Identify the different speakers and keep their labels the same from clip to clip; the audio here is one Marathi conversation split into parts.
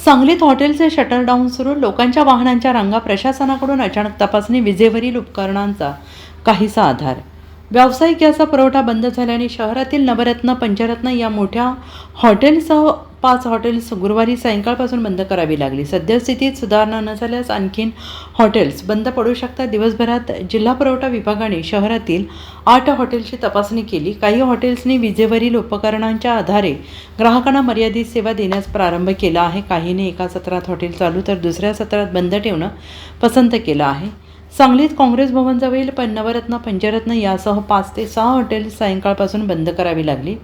Speaker 1: सांगलीत हॉटेलचे शटर डाऊन सुरू, लोकांच्या वाहनांच्या रांगा, प्रशासनाकडून अचानक तपासणी, विजेवरील उपकरणांचा काहीसा आधार. व्यावसायिक गॅसचा पुरवठा बंद झाल्याने शहरातील नवरत्न, पंचरत्न या मोठ्या हॉटेलसह 5 हॉटेल्स गुरुवारी सायंकाळपासून बंद करावी लागली. सद्यस्थितीत सुधारणा न झाल्यास आणखीन हॉटेल्स बंद पडू शकतात. दिवसभरात जिल्हा पुरवठा विभागाने शहरातील 8 हॉटेल्सची तपासणी केली. काही हॉटेल्सनी विजेवरील उपकरणांच्या आधारे ग्राहकांना मर्यादित सेवा देण्यास प्रारंभ केला आहे. काहींनी एका सत्रात हॉटेल चालू तर दुसऱ्या सत्रात बंद ठेवणं पसंत केलं आहे. सांगलीत काँग्रेस भवनजवळील नवरत्न, पंचरत्न यासह 5 ते 6 हॉटेल्स सायंकाळपासून बंद करावी लागली.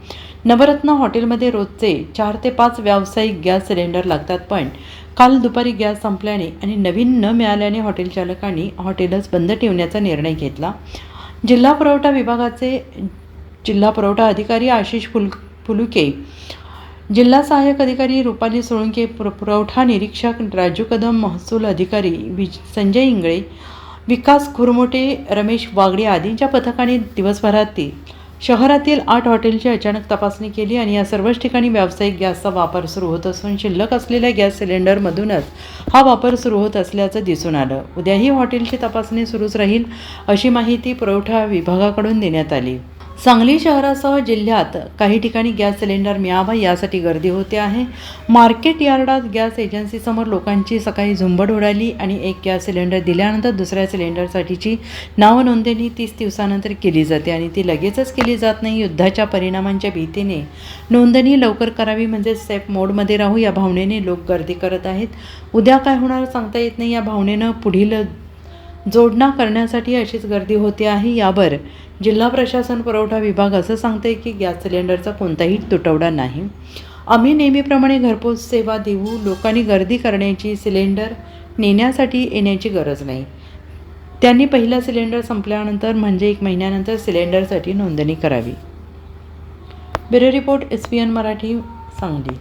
Speaker 1: नवरत्न हॉटेलमध्ये रोजचे 4 ते 5 व्यावसायिक गॅस सिलेंडर लागतात, पण काल दुपारी गॅस संपल्याने आणि नवीन न मिळाल्याने हॉटेल चालकांनी हॉटेलच बंद ठेवण्याचा निर्णय घेतला. जिल्हा पुरवठा विभागाचे जिल्हा पुरवठा अधिकारी आशिष फुलुके, जिल्हा सहाय्यक अधिकारी रुपाली सोळंके, पुरवठा निरीक्षक राजू कदम, महसूल अधिकारी संजय इंगळे, विकास खुरमोटे, रमेश वागडे आदींच्या पथकाने दिवसभरातील शहरातील 8 हॉटेलची अचानक तपासणी केली आणि या सर्वच ठिकाणी व्यावसायिक गॅसचा वापर सुरू होत असून शिल्लक असलेल्या गॅस सिलेंडरमधूनच हा वापर सुरू होत असल्याचं दिसून आलं. उद्याही हॉटेलची तपासणी सुरूच राहील अशी माहिती पुरवठा विभागाकडून देण्यात आली. सांगली शहरासह जिल्ह्यात काही ठिकाणी गॅस सिलेंडर मिळावा यासाठी गर्दी होते आहे. मार्केट यार्डात गॅस एजन्सीसमोर लोकांची सकाळी झुंबड उडाली आणि एक गॅस सिलेंडर दिल्यानंतर दुसऱ्या सिलेंडरसाठीची नावनोंदणी 30 दिवसानंतर केली जाते आणि ती लगेचच केली जात नाही. युद्धाच्या परिणामांच्या भीतीने नोंदणी लवकर करावी म्हणजे सेफ मोडमध्ये राहू या भावनेने लोक गर्दी करत आहेत. उद्या काय होणार सांगता येत नाही या भावनेनं पुढील जोडणा करण्यासाठी अशीच गर्दी होते आहे. यावर जिल्हा प्रशासन पुरवठा विभाग असं सांगते की गॅस सिलेंडरचा कोणताही तुटवडा नाही. आम्ही नेहमीप्रमाणे घरपोच सेवा देऊ. लोकांनी गर्दी करण्याची, सिलेंडर नेण्यासाठी येण्याची गरज नाही. त्यांनी पहिला सिलेंडर संपल्यानंतर म्हणजे 1 महिन्यानंतर सिलेंडरसाठी नोंदणी करावी. Bureau report SPN Marathi, Sangli.